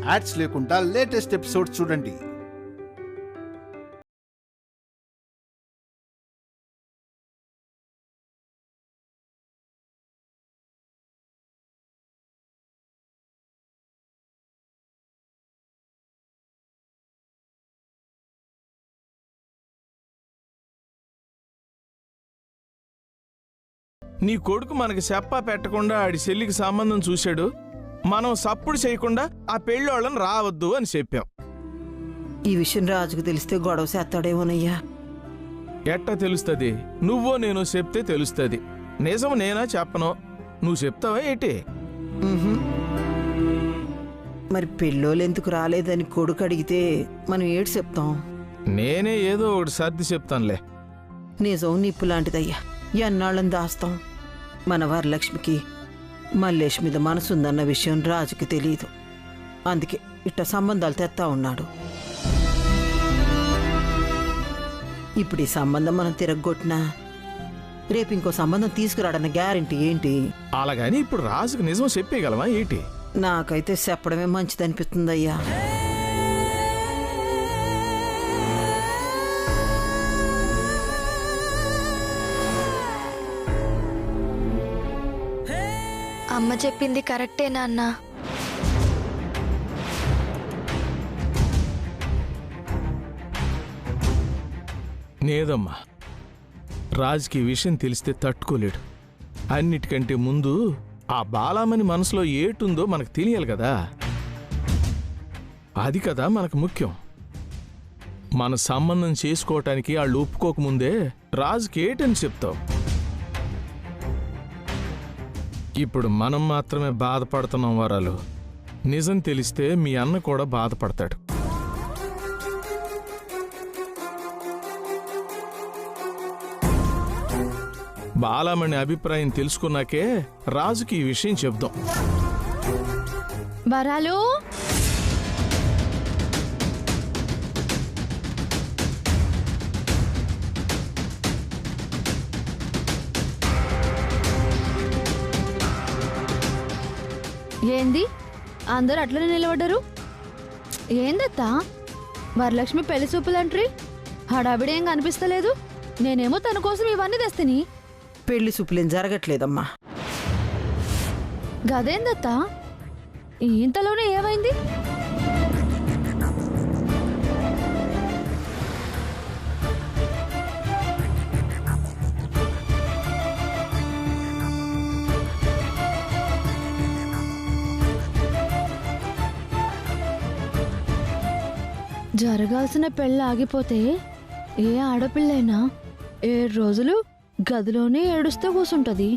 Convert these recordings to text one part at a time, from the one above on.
Ads లేకుండా latest episodes చూడండి. నీ కొడుకు మనకి చెప్పా పెట్టకుండా ఆడి చెల్లికి సంబంధం చూశాడు. మనం సప్పుడు చేయకుండా ఆ పెళ్ళోళ్ళని రావద్దు అని చెప్పాం. ఈ విషయం రాజుకు తెలిస్తే గొడవ చేస్తాడేమోనయ్యా. ఎట్టా తెలుస్తుంది? నువ్వో నేను చెప్తే తెలుస్తుంది. నిజం నేనా చెప్పను, నువ్వు చెప్తావా ఏంటి? మరి పెళ్ళోళ్ళు ఎందుకు రాలేదని కొడుకు అడిగితే మనం ఏడు చెప్తాం? నేనే ఏదో ఒకటి సర్ది చెప్తానులే. నిజం నిప్పు లాంటిదయ్యా, ఎన్నాళ్ళని దాస్తాం? మన వరలక్ష్మికి మల్లేష్ మీద మనసుందన్న విషయం రాజుకి తెలియదు. అందుకే ఇట్ట సంబంధాలు తెస్తా ఉన్నాడు. ఇప్పుడు ఈ సంబంధం మనం తిరగొట్టినా రేపు ఇంకో సంబంధం తీసుకురాడన్న గ్యారెంటీ ఏంటి? అలాగని ఇప్పుడు రాజుకు నిజం చెప్పేయగలమా ఏంటి? నాకైతే చెప్పడమే మంచిదనిపిస్తుందయ్యా. అమ్మ చెప్పింది కరెక్టే నాన్న. లేదమ్మా, రాజుకి ఈ విషయం తెలిస్తే తట్టుకోలేడు. అన్నిటికంటే ముందు ఆ బాలామణి మనసులో ఏటుందో మనకు తెలియాలి కదా. అది కదా మనకు ముఖ్యం. మన సంబంధం చేసుకోవటానికి వాళ్ళు ఒప్పుకోకముందే రాజుకి ఏటని చెప్తావు. ఇప్పుడు మనం మాత్రమే బాధపడుతున్నాం వరాలు. నిజం తెలిస్తే మీ అన్న కూడా బాధపడతాడు. బాలామణి అభిప్రాయం తెలుసుకున్నాకే రాజుకి ఈ విషయం చెప్దాం. వరాలు, ఏంది అందరూ అట్లనే నిలబడ్డారు? ఏందత్తా వరలక్ష్మి పెళ్లి చూపులంట్రీ? హడావిడేం కనిపిస్తలేదు. నేనేమో తన కోసం ఇవన్నీ తెస్తని. పెళ్లి చూపులేం జరగట్లేదమ్మా. గదేందత్తా ఇంతలోనే ఏమైంది? జరగాల్సిన పెళ్ళి ఆగిపోతే ఏ ఆడపిల్లైనా 7 రోజులు గదిలోనే ఏడుస్తూ కూసుంటది.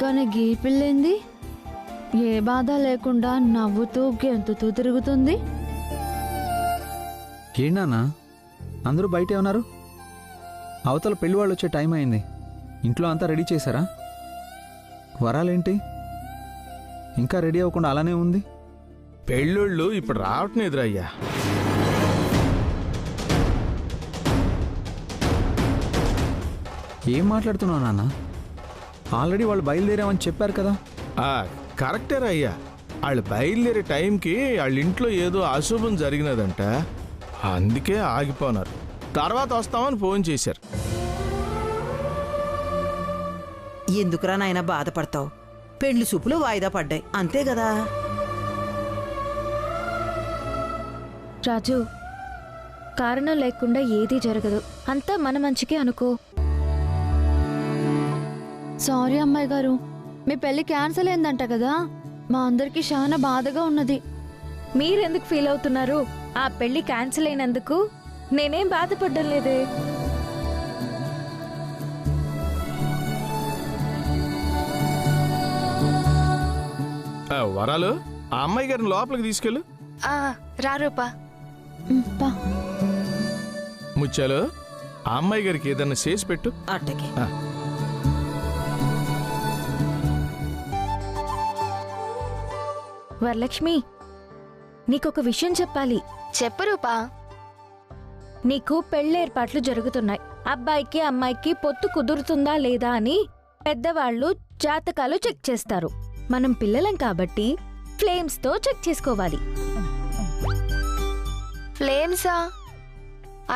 కానీ గీ పిల్లేంది ఏ బాధ లేకుండా నవ్వుతూ గెంతుతూ తిరుగుతుంది. ఏంటన్నా అందరూ బయటే ఉన్నారు? అవతల పెళ్లి వాళ్ళు వచ్చే టైం అయింది. ఇంట్లో అంతా రెడీ చేశారా? వరాలేంటి ఇంకా రెడీ అవ్వకుండా అలానే ఉంది? పెళ్ళోళ్ళు ఇప్పుడు రావటం ఎదురయ్యా. ఏం మాట్లాడుతున్నావు నాన్న? ఆల్రెడీ వాళ్ళు బయలుదేరామని చెప్పారు కదా. కరెక్టేరా అయ్యా. వాళ్ళు బయలుదేరే టైంకి వాళ్ళ ఇంట్లో ఏదో అశుభం జరిగినదంట, అందుకే ఆగిపోనారు. తర్వాత వస్తామని ఫోన్ చేశారు. ఎందుకురా నాయనా బాధపడతావు? పెళ్లి చూపులు వాయిదా పడ్డాయి, అంతే కదా. రాజు, కారణం లేకుండా ఏదీ జరగదు. అంతా మన మంచికే అనుకో. సారీ అమ్మాయి గారు, మీ పెళ్లి క్యాన్సిల్ అయిందంట కదా. మా అందరికి చాలా బాధగా ఉన్నది. మీరెందుకు ఫీల్ అవుతున్నారు? ఆ పెళ్లి క్యాన్సిల్ అయినందుకు నేనేం బాధపడ్డం లేదే. వరాలు, ఆ అమ్మాయి గారిని లోపలికి తీసుకెళ్ళు. రారూపా. ముచ్చాలు, ఆ అమ్మాయి గారికి ఏదన్నా చేసి పెట్టు. అట్టకి వరలక్ష్మి, నీకొక విషయం చెప్పాలి. చెప్పు రూపా. నీకు పెళ్ళేర్పాట్లు జరుగుతున్నాయి. అబ్బాయికి అమ్మాయికి పొత్తు కుదురుతుందా లేదా అని పెద్దవాళ్ళు జాతకాలు చెక్ చేస్తారు. మనం పిల్లలం కాబట్టి ఫ్లేమ్స్తో చెక్ చేసుకోవాలి. ఫ్లేమ్సా?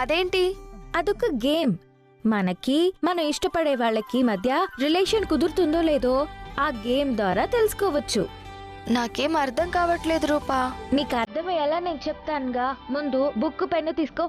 అదేంటి? అదొక గేమ్. మనకి మనం ఇష్టపడే వాళ్ళకి మధ్య రిలేషన్ కుదురుతుందో లేదో ఆ గేమ్ ద్వారా తెలుసుకోవచ్చు. నాకేం అర్థం కావట్లేదు రూపా. నీకు అర్థమయ్యేలా నేను చెప్తానుగా. ముందు బుక్ పెన్ను తీసుకో.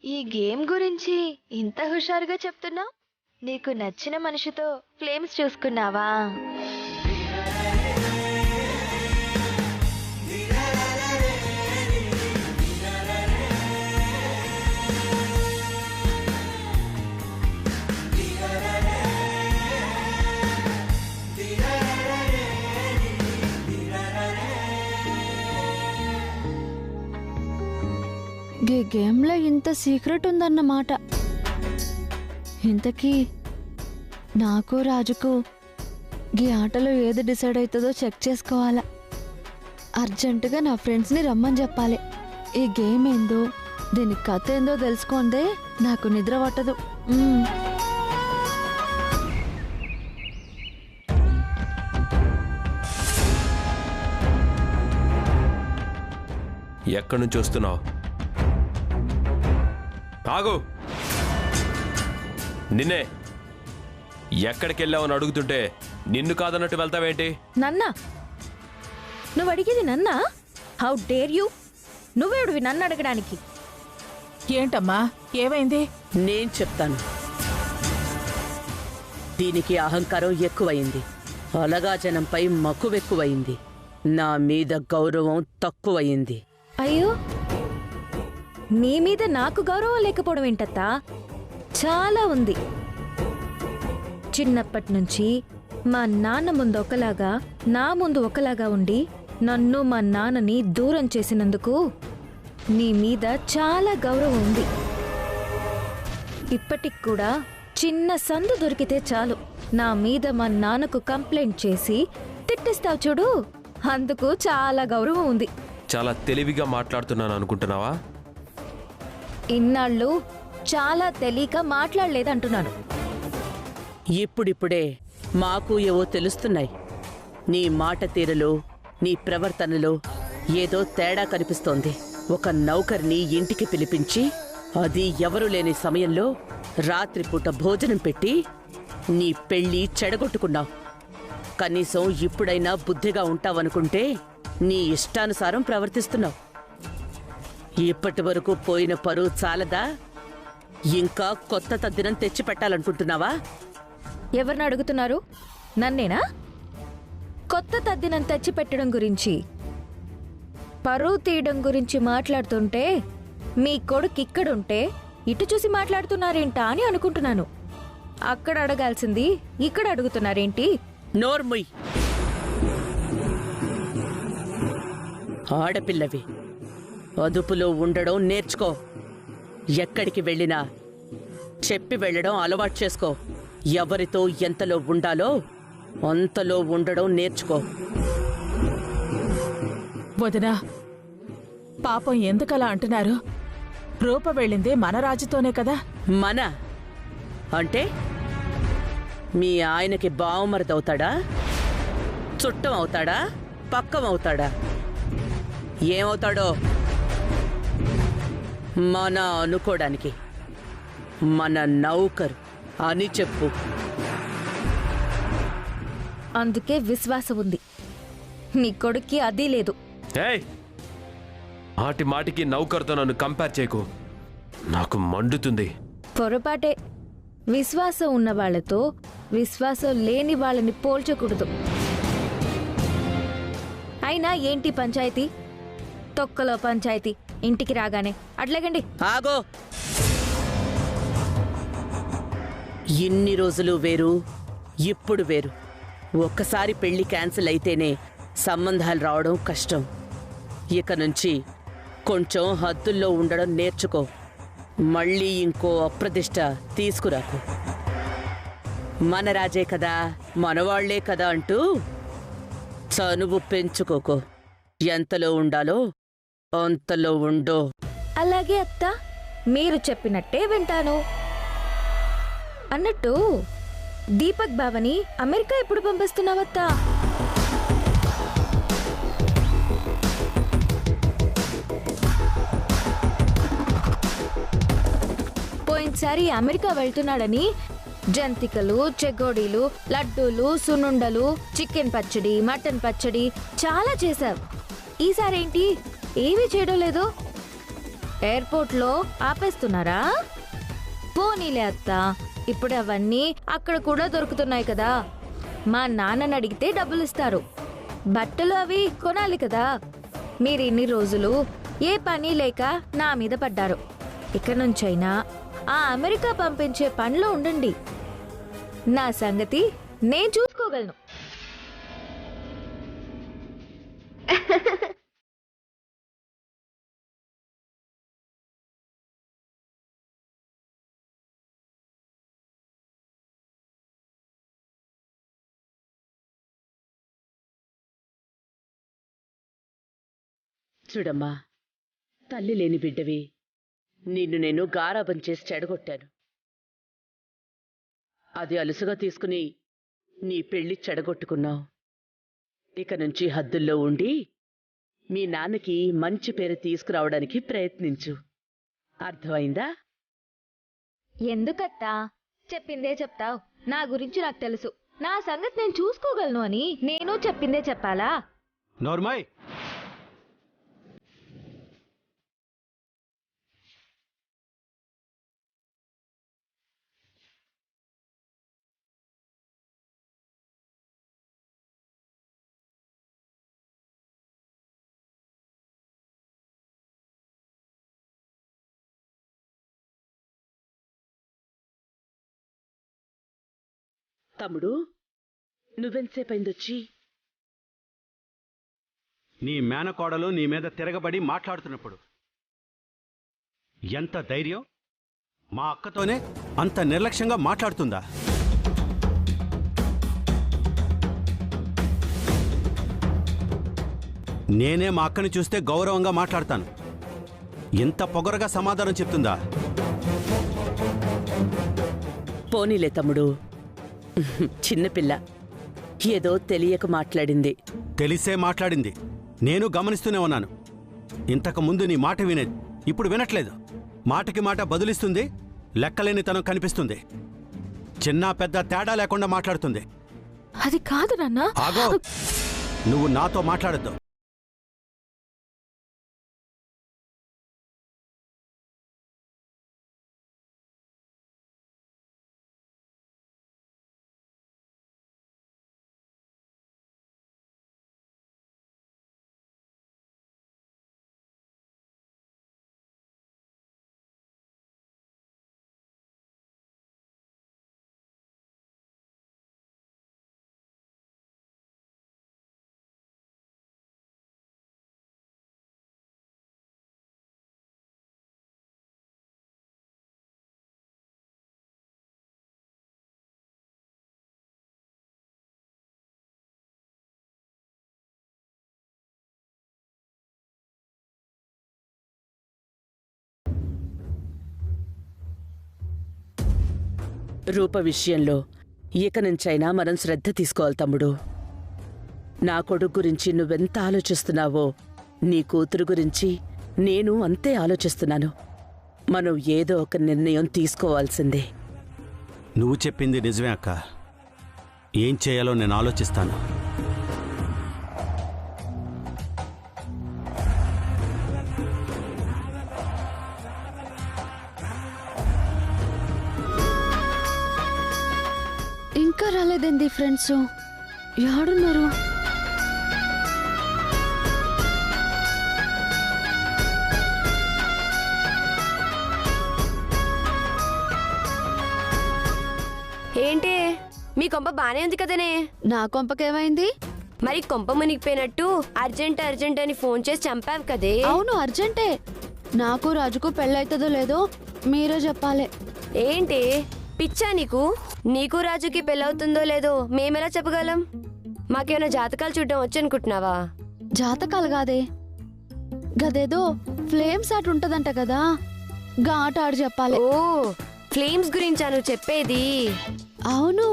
ఈ గేమ్ గురించి ఇంత హుషారుగా చెప్తున్నా. నీకు నచ్చిన మనిషితో ఫ్లేమ్స్ చూసుకున్నావా? ఈ గేమ్లో ఇంత సీక్రెట్ ఉందన్నమాట. ఇంతకీ నాకు రాజుకు ఈ ఆటలో ఏది డిసైడ్ అవుతుందో చెక్ చేసుకోవాలా. అర్జెంటుగా నా ఫ్రెండ్స్ని రమ్మని చెప్పాలి. ఈ గేమ్ ఏందో దీని కథ ఏందో తెలుసుకుందే నాకు నిద్ర పట్టదు. ఎక్కడి నుంచి వస్తున్నావు? ఆగు! నిన్నే. ఎక్కడికి వెళ్ళావని అడుగుతుంటే నిన్ను కాదన్నట్టు వెళ్తావేంటి? నన్నా? నువ్వు అడిగేది నన్నా? How dare you? నువ్వేడువి నన్ను అడగడానికి? ఏంటమ్మా, ఏమైంది? నేను చెప్తాను. దీనికి అహంకారం ఎక్కువయింది, అలగా జనంపై మక్కువెక్కువయింది, నా మీద గౌరవం తక్కువయింది. అయ్యో, నీ మీద నాకు గౌరవం లేకపోవడం ఏంటత్తా? చాలా ఉంది. చిన్నప్పటి నుంచి మా నాన్న ముందు ఒకలాగా, నా ముందు ఒకలాగా ఉండి నన్ను మా నాన్నని దూరం చేసినందుకు నీ మీద చాలా గౌరవం ఉంది. ఇప్పటికి కూడా చిన్న సందు దొరికితే చాలు నా మీద మా నాన్నకు కంప్లైంట్ చేసి తిట్టిస్తావు చూడు, అందుకు చాలా గౌరవం ఉంది. చాలా తెలివిగా మాట్లాడుతున్నాను అనుకుంటున్నావా? ఇన్నాళ్ళు చాలా తెలియక మాట్లాడలేదంటున్నాను. ఇప్పుడిప్పుడే మాకు ఏవో తెలుస్తున్నాయి. నీ మాట తీరులో, నీ ప్రవర్తనలో ఏదో తేడా కనిపిస్తోంది. ఒక నౌకర్ని ఇంటికి పిలిపించి, అది ఎవరు లేని సమయంలో రాత్రిపూట భోజనం పెట్టి నీ పెళ్లి చెడగొట్టుకున్నావు. కనీసం ఇప్పుడైనా బుద్ధిగా ఉంటావనుకుంటే నీ ఇష్టానుసారం ప్రవర్తిస్తున్నావు. ఇప్పటి వరకు పోయిన పరువు చాలదా? ఇంకా కొత్త తద్దినం తెచ్చిపెట్టాలనుకుంటున్నావా? ఎవరిని అడుగుతున్నారు? నన్నేనా? కొత్త తద్దినం తెచ్చిపెట్టడం గురించి, పరువు తీయడం గురించి మాట్లాడుతుంటే మీ కొడుకు ఇక్కడుంటే ఇటు చూసి మాట్లాడుతున్నారేంటా అని అనుకుంటున్నాను. అక్కడ అడగాల్సింది ఇక్కడ అడుగుతున్నారేంటి? నోర్ముయ్. ఆడపిల్లవి, అదుపులో ఉండడం నేర్చుకో. ఎక్కడికి వెళ్ళినా చెప్పి వెళ్ళడం అలవాటు చేసుకో. ఎవరితో ఎంతలో ఉండాలో అంతలో ఉండడం నేర్చుకో. వదినా, పాపం ఎందుకలా అంటున్నారు? రూప వెళ్ళింది మన రాజుతోనే కదా. మన అంటే మీ ఆయనకి బావమరిదవుతాడా, చుట్టం అవుతాడా, పక్కం అవుతాడా, ఏమవుతాడో? మన అనుకోవడానికి మన నౌకరు అని చెప్పు. అందుకే విశ్వాసం ఉంది. నీ కొడుక్కి అది లేదు. ఏయ్, మాటి మాటికి నౌకర్తో నన్ను కంపేర్ చేయకు, నాకు మండుతుంది. పొరపాటే. విశ్వాసం ఉన్న వాళ్లతో విశ్వాసం లేని వాళ్ళని పోల్చకూడదు. అయినా ఏంటి పంచాయతీ? తొక్కలో పంచాయతీ. ఇంటికి రాగానే అట్లాగండి. ఆగో. ఇన్ని రోజులు వేరు, ఇప్పుడు వేరు. ఒక్కసారి పెళ్లి క్యాన్సిల్ అయితేనే సంబంధాలు రావడం కష్టం. ఇక నుంచి కొంచెం హద్దుల్లో ఉండడం నేర్చుకో. మళ్ళీ ఇంకో అప్రదిష్ట తీసుకురాకు. మన రాజే కదా, మనవాళ్లే కదా అంటూ చనువు పెంచుకోకో. ఎంతలో ఉండాలో అంతలో ఉండో. అలాగే అత్త, మీరు చెప్పినట్టే వింటాను. అన్నట్టు దీపక్ బావని అమెరికా ఎప్పుడు పంపిస్తున్నావత్తా? పోయినసారి అమెరికా వెళ్తున్నాడని జంతికలు, చెగోడీలు, లడ్డూలు, సున్నుండలు, చికెన్ పచ్చడి, మటన్ పచ్చడి చాలా చేశావు. ఈసారేంటి ఏమీ చేయడం లేదు? ఎయిర్పోర్ట్లో ఆపేస్తున్నారా? పోనీలే అత్త, ఇప్పుడు అవన్నీ అక్కడ కూడా దొరుకుతున్నాయి కదా. మా నాన్నని అడిగితే డబ్బులు ఇస్తారు. బట్టలు అవి కొనాలి కదా. మీరు ఇన్ని రోజులు ఏ పని లేక నా మీద పడ్డారు. ఇక నుంచైనా ఆ అమెరికా పంపించే పనిలో ఉండండి. నా సంగతి నేను చూసుకోగలను. చూడమ్మా, తల్లి లేని బిడ్డవి. నిన్ను నేను గారాబం చేసి చెడగొట్టాను. అది అలుసుగా తీసుకుని నీ పెళ్లి చెడగొట్టుకున్నావు. ఇక నుంచి హద్దుల్లో ఉండి మీ నాన్నకి మంచి పేరు తీసుకురావడానికి ప్రయత్నించు. అర్థమైందా? ఎందుకత్తా చెప్పిందే చెప్తావు? నా గురించి నాకు తెలుసు. నా సంగతి నేను చూసుకోగలను అని నేను చెప్పిందే చెప్పాలా? నోర్మాయ్, తమ్ముడు, నువ్వెంతసేపైందొచ్చి? నీ మేనకోడలు నీ మీద తిరగబడి మాట్లాడుతున్నప్పుడు ఎంత ధైర్యం! మా అక్కతోనే అంత నిర్లక్ష్యంగా మాట్లాడుతుందా? నేనే మా అక్కని చూస్తే గౌరవంగా మాట్లాడతాను. ఎంత పొగరగా సమాధానం చెప్తుందా? పోనీలే తమ్ముడు, చిన్నపిల్ల ఏదో తెలియక మాట్లాడింది. తెలిసే మాట్లాడింది. నేను గమనిస్తూనే ఉన్నాను. ఇంతకు ముందు నీ మాట వినేది, ఇప్పుడు వినట్లేదు. మాటకి మాట బదులిస్తుంది. లెక్కలేనితనం కనిపిస్తుంది. చిన్న పెద్ద తేడా లేకుండా మాట్లాడుతుంది. అది కాదు నాన్న. ఆగో, నువ్వు నాతో మాట్లాడద్దు. రూప విషయంలో ఇక నుంచైనా మనం శ్రద్ధ తీసుకోవాలి తమ్ముడు. నా కొడుకు గురించి నువ్వెంత ఆలోచిస్తున్నావో నీ కూతురు గురించి నేను అంతే ఆలోచిస్తున్నాను. మనం ఏదో ఒక నిర్ణయం తీసుకోవాల్సిందే. నువ్వు చెప్పింది నిజమే అక్క. ఏం చేయాలో నేను ఆలోచిస్తాను. ఇంకా రాలేదండి ఫ్రెండ్స్, ఎవడున్నారు? ఏంటి మీ కొంప బానే ఉంది కదనే? నా కొంపకేమైంది? మరి కొంప మునిగిపోయినట్టు అర్జెంట్ అర్జెంట్ అని ఫోన్ చేసి చంపావు కదే. అవును అర్జెంటే. నాకు రాజుకు పెళ్ళైతుందో లేదో మీరే చెప్పాలి. ఏంటి పిచ్చా నీకు? నీకు రాజుకి పెళ్ళవుతుందో లేదో మేమెలా చెప్పగలం? మాకేమైనా జాతకాలు చూడడం వచ్చనుకుంటున్నావా? జాతకాలు కాదే, గదేదో ఫ్లేమ్స్ ఆట ఉంటదంట కదా, గా ఆట ఆడి చెప్పాలి. ఓ ఫ్లేమ్స్ గురించా నువ్వు చెప్పేది? అవును,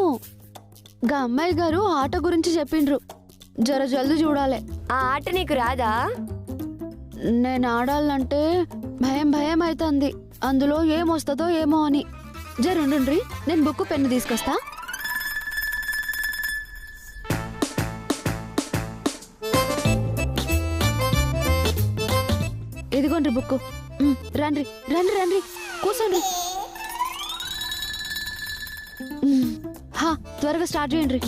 గా అమ్మాయి గారు ఆట గురించి చెప్పిండ్రు, జర జల్ది చూడాలి. ఆ ఆట నీకు రాదా? నేను ఆడాలంటే భయం భయం అవుతుంది, అందులో ఏమొస్తుందో ఏమో అని. జరుండ్రి, నేను బుక్ పెన్ను తీసుకొస్తా. ఇదిగోండ్రి బుక్. రండ్రి రండి రండి, కూర్చోండి. హా, త్వరగా స్టార్ట్ చేయండి.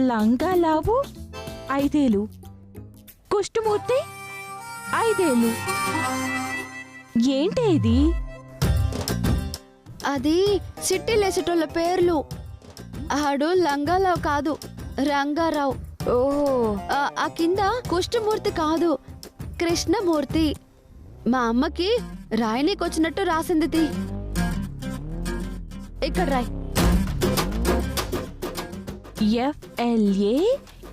లంగా లావు 5 ఏళ్ళు, కుష్టుమూర్తి 5 ఏళ్ళు. ఏంటి ఇది? అది సిట్టి లేసేటోళ్ళ పేర్లు. ఆడు లంగారావు కాదు, రంగారావు. ఓహో, ఆ కింద కుష్ఠమూర్తి కాదు, కృష్ణమూర్తి. మా అమ్మకి రాయనీకొచ్చినట్టు రాసింది. ఇక్కడ రాయ్.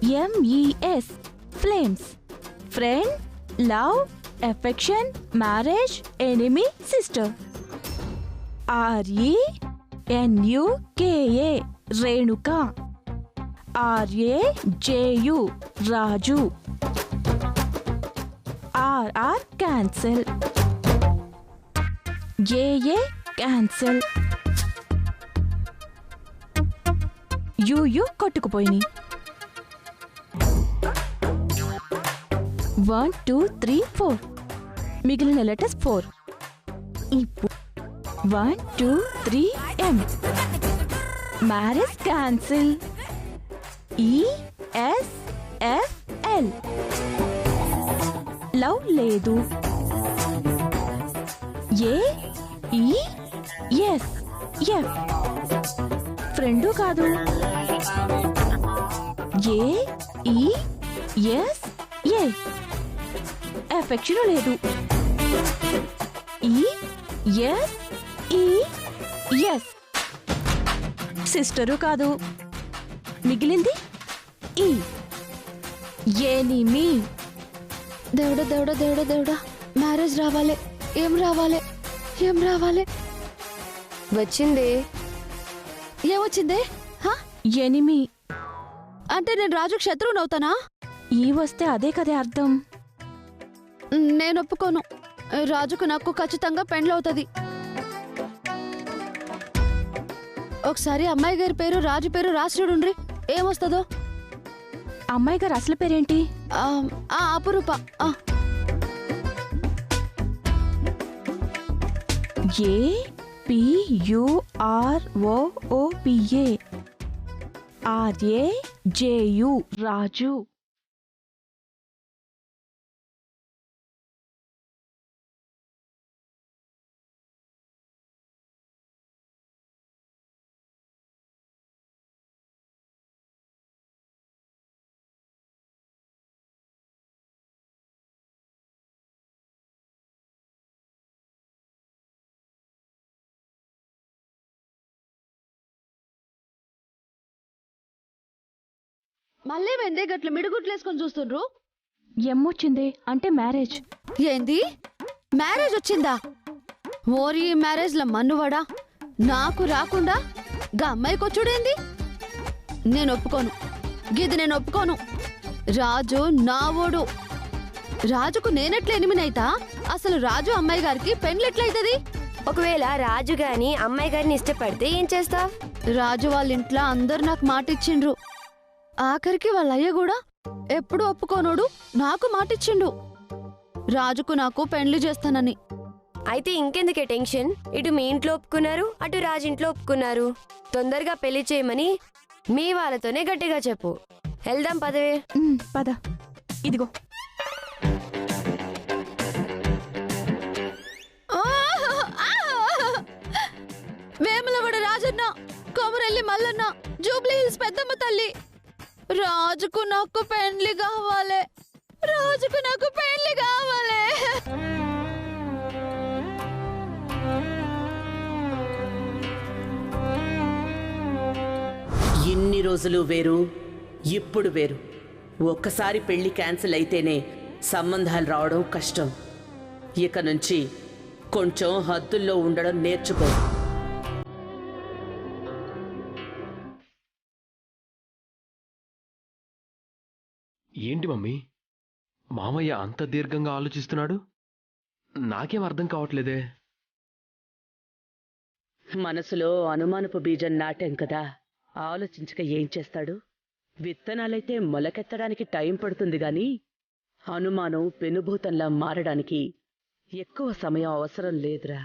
FLAMES flames. Friend, love, affection, marriage, enemy, sister. RENUKA Renuka. RAJU Raju. RR cancel. AA cancel. U కొట్టుకుపోయినాయి. 1 2 3 4 మిగిలిన లెటర్స్ 4. ఇప్పుడు 1 2 3 M. Marriage cancel. ESFL love లేదు. AESF ఫ్రెండు కాదు. AESA ఎఫెక్షన్ లేదు. ESES సిస్టరు కాదు. మిగిలింది ఈ ఎనిమి. దేవుడా దేవుడా దేవుడా దేవుడా, మ్యారేజ్ రావాలి. ఏం రావాలి, ఏం రావాలి? వచ్చింది. ఏమొచ్చిందే? ఎనిమి అంటే నేను రాజుకు శత్రువుని అవుతానా? ఈ వస్తే అదే కదే అర్థం. నేను ఒప్పుకోను. రాజుకు నాకు ఖచ్చితంగా పెండ్లవుతుంది. ఒకసారి అమ్మాయి గారి పేరు రాజు పేరు రాసి చూడుండ్రి, ఏమొస్తుందో. అమ్మాయి గారు అసలు పేరేంటి? అపురూప. APUROOPA RAJU రాజు. మళ్ళీ వెందే గట్లు మిడుగుట్లేసుకొని చూస్తుండ్రు. ఏమొచ్చింది అంటే మ్యారేజ్. ఏంది మ్యారేజ్ వచ్చిందా? ఓరి మ్యారేజ్ల మన్నువాడా, నాకు రాకుండా గా అమ్మాయికొచ్చుడేంది? నేను ఒప్పుకోను, గిది నేను ఒప్పుకోను. రాజు నా ఓడు. రాజుకు నేనెట్లా ఎనిమినైతా? అసలు రాజు అమ్మాయి గారికి పెండ్లెట్లయితది? ఒకవేళ రాజు గాని అమ్మాయి గారిని ఇష్టపడితే ఏం చేస్తావ్? రాజు వాళ్ళ ఇంట్లో అందరు నాకు మాట ఇచ్చిండ్రు. ఆఖరికి వాళ్ళ అయ్య కూడా ఎప్పుడు ఒప్పుకోనోడు నాకు మాటిచ్చిండు, రాజుకు నాకు పెండ్లి చేస్తానని. అయితే ఇంకెందుకే టెన్షన్? ఇటు మీ ఇంట్లో ఒప్పుకున్నారు, అటు రాజింట్లో ఒప్పుకున్నారు. తొందరగా పెళ్లి చేయమని మీ వాళ్ళతోనే గట్టిగా చెప్పు. వెళ్దాం పదవే. పద. ఇదిగో. తల్లి. రాజుకు నాకు పెండ్లి కావాలి, రాజుకు నాకు పెండ్లి కావాలి. ఇన్ని రోజులు వేరు, ఇప్పుడు వేరు. ఒక్కసారి పెళ్లి క్యాన్సిల్ అయితేనే సంబంధాలు రావడం కష్టం. ఇక నుంచి కొంచెం హద్దుల్లో ఉండడం నేర్చుకో. ఏంటి మమ్మీ, మామయ్య అంత దీర్ఘంగా ఆలోచిస్తున్నాడు? నాకేం అర్థం కావట్లేదే. మనసులో అనుమానపు బీజం నాటాం కదా, ఆలోచించక ఏం చేస్తాడు? విత్తనాలైతే మొలకెత్తడానికి టైం పడుతుంది గాని అనుమానం పెనుభూతంలా మారడానికి ఎక్కువ సమయం అవసరం లేదురా.